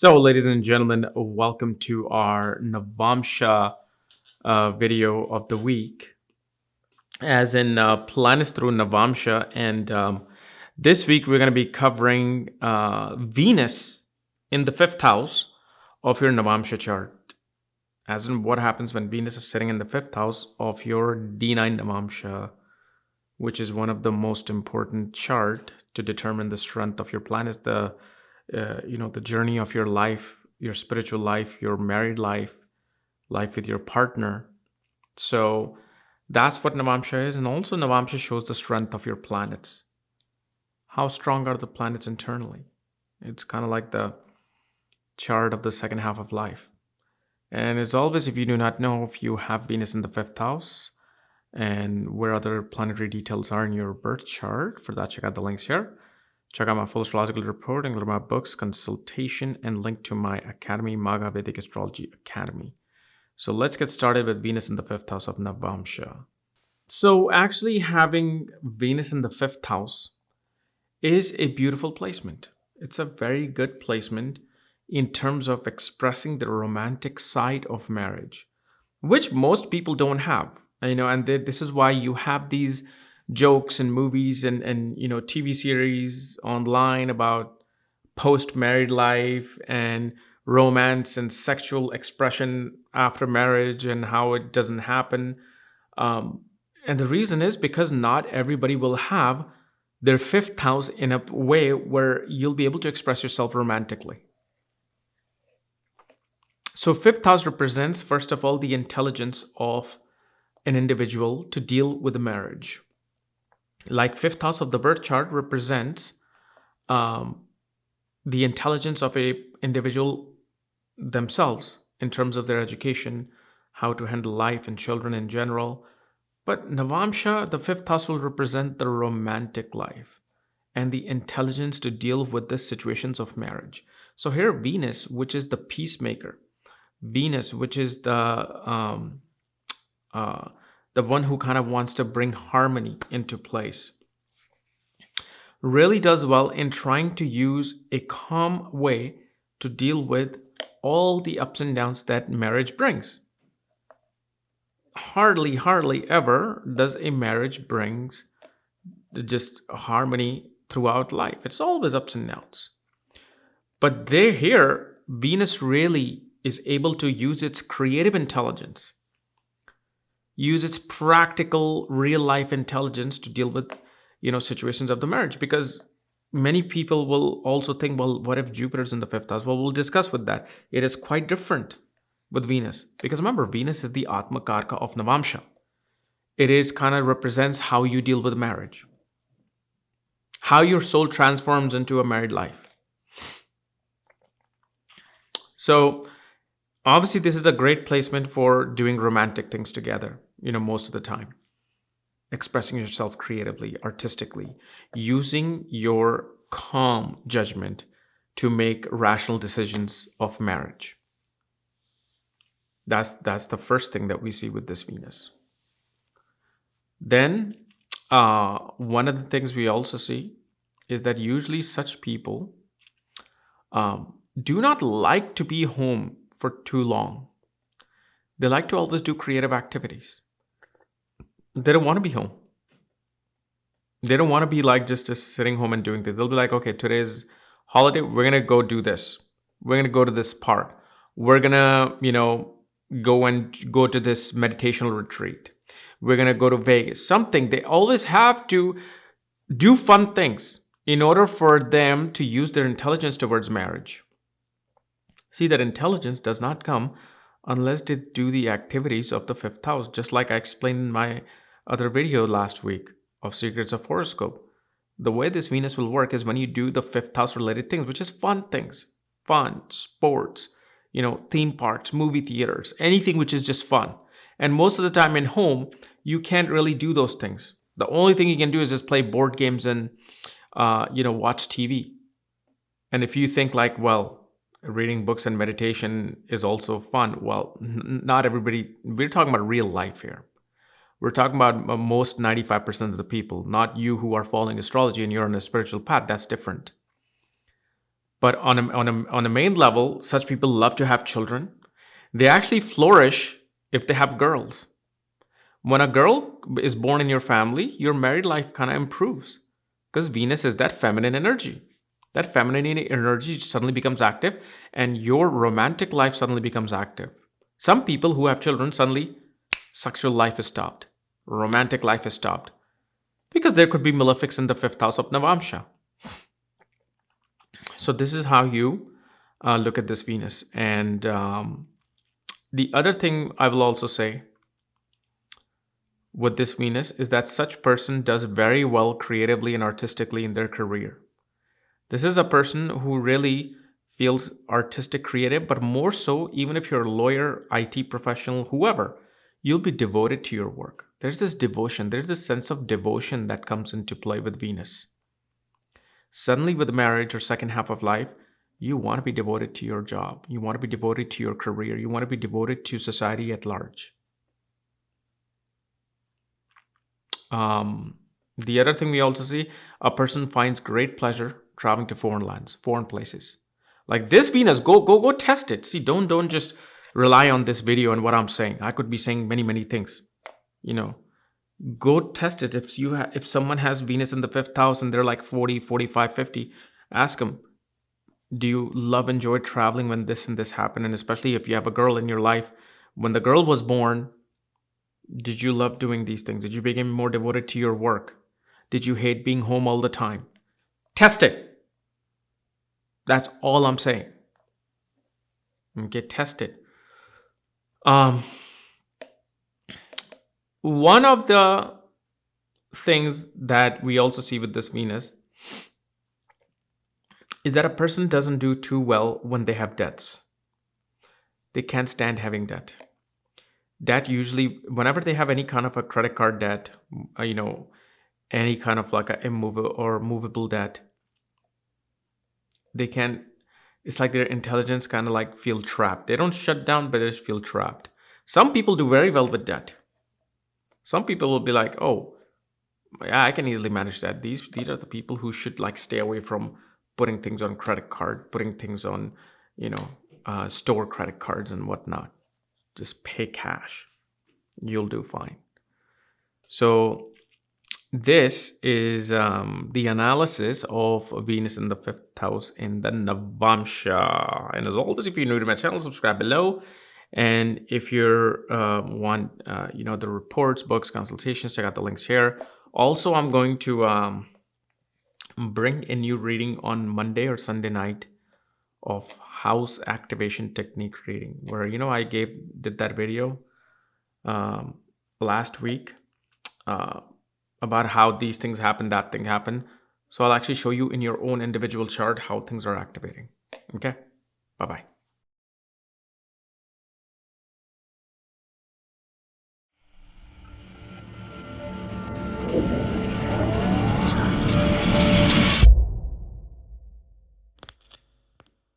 So, ladies and gentlemen, welcome to our Navamsa video of the week, as in planets through Navamsa. And this week we're going to be covering Venus in the fifth house of your Navamsa chart, as in what happens when Venus is sitting in the fifth house of your D9 Navamsa, which is one of the most important chart to determine the strength of your planets, the journey of your life, your spiritual life, your married life, life with your partner. So that's what Navamsa is. And also Navamsa shows the strength of your planets. How strong are the planets internally? It's kind of like the chart of the second half of life. And as always, if you do not know if you have Venus in the fifth house and where other planetary details are in your birth chart, for that, check out the links here. Check out my full astrological report, including my books, consultation, and link to my academy, Maga Vedic Astrology Academy. So let's get started with Venus in the fifth house of Navamsa. So actually having Venus in the fifth house is a beautiful placement. It's a very good placement in terms of expressing the romantic side of marriage, which most people don't have. And this is why you have these jokes and movies and TV series online about post-married life and romance and sexual expression after marriage and how it doesn't happen. And the reason is because not everybody will have their fifth house in a way where you'll be able to express yourself romantically. So fifth house represents, first of all, the intelligence of an individual to deal with a marriage. Like fifth house of the birth chart represents the intelligence of a individual themselves in terms of their education, how to handle life and children in general. But Navamsa, the fifth house, will represent the romantic life and the intelligence to deal with the situations of marriage. So here Venus, which is the peacemaker, Venus, which is the one who kind of wants to bring harmony into place, really does well in trying to use a calm way to deal with all the ups and downs that marriage brings. Hardly ever does a marriage brings just harmony throughout life. It's always ups and downs. But here, Venus really is able to use its creative intelligence, use its practical real life intelligence to deal with situations of the marriage. Because many people will also think, well, what if Jupiter's in the fifth house? Well, we'll discuss with that. It is quite different with Venus, because remember, Venus is the Atma Karka of Navamsa. It is kind of represents how you deal with marriage, how your soul transforms into a married life. So obviously this is a great placement for doing romantic things together, most of the time. Expressing yourself creatively, artistically, using your calm judgment to make rational decisions of marriage. That's the first thing that we see with this Venus. Then one of the things we also see is that usually such people do not like to be home for too long. They like to always do creative activities. They don't want to be home. They don't want to be like just sitting home and doing this. They'll be like, okay, today's holiday, we're going to go do this. We're going to go to this park. We're going to, go to this meditational retreat. We're going to go to Vegas. Something. They always have to do fun things in order for them to use their intelligence towards marriage. See, that intelligence does not come unless they do the activities of the fifth house, just like I explained in my other video last week of Secrets of Horoscope. The way this Venus will work is when you do the fifth house related things, which is fun things, fun, sports, theme parks, movie theaters, anything which is just fun. And most of the time in home, you can't really do those things. The only thing you can do is just play board games and, watch TV. And if you think like, well, reading books and meditation is also fun. Well, not everybody, we're talking about real life here. We're talking about most 95% of the people, not you who are following astrology and you're on a spiritual path. That's different. But on a main level, such people love to have children. They actually flourish if they have girls. When a girl is born in your family, your married life kind of improves because Venus is that feminine energy. That feminine energy suddenly becomes active, and your romantic life suddenly becomes active. Some people who have children, suddenly sexual life is stopped, romantic life is stopped because there could be malefics in the fifth house of Navamsha. So this is how you look at this Venus. And the other thing I will also say with this Venus is that such person does very well creatively and artistically in their career. This is a person who really feels artistic, creative, but more so, even if you're a lawyer, IT professional, whoever, you'll be devoted to your work. There's this devotion, there's this sense of devotion that comes into play with Venus. Suddenly, with marriage or second half of life, you want to be devoted to your job. You want to be devoted to your career. You want to be devoted to society at large. The other thing we also see, a person finds great pleasure traveling to foreign lands, foreign places. Like this Venus, go test it. See, don't just rely on this video and what I'm saying. I could be saying many things. You know, go test it. If someone has Venus in the fifth house and they're like 40, 45, 50, ask them, do you enjoy traveling when this and this happened? And especially if you have a girl in your life, when the girl was born, did you love doing these things? Did you become more devoted to your work? Did you hate being home all the time? Test it. That's all I'm saying. Okay, test it. One of the things that we also see with this Venus is that a person doesn't do too well when they have debts. They can't stand having debt. Debt usually, whenever they have any kind of a credit card debt, any kind of like a immovable or movable debt, they can, it's like their intelligence kind of like feel trapped. They don't shut down, but they just feel trapped. Some people do very well with debt. Some people will be like, oh, yeah, I can easily manage that. These are the people who should like stay away from putting things on credit card, putting things on, store credit cards and whatnot. Just pay cash. You'll do fine. So this is the analysis of Venus in the fifth house in the Navamsha. And as always, if you're new to my channel, subscribe below. And if you want, the reports, books, consultations, check out the links here. Also, I'm going to bring a new reading on Monday or Sunday night of house activation technique reading, where I did that video last week about how these things happen, that thing happened. So I'll actually show you in your own individual chart how things are activating. Okay, bye bye.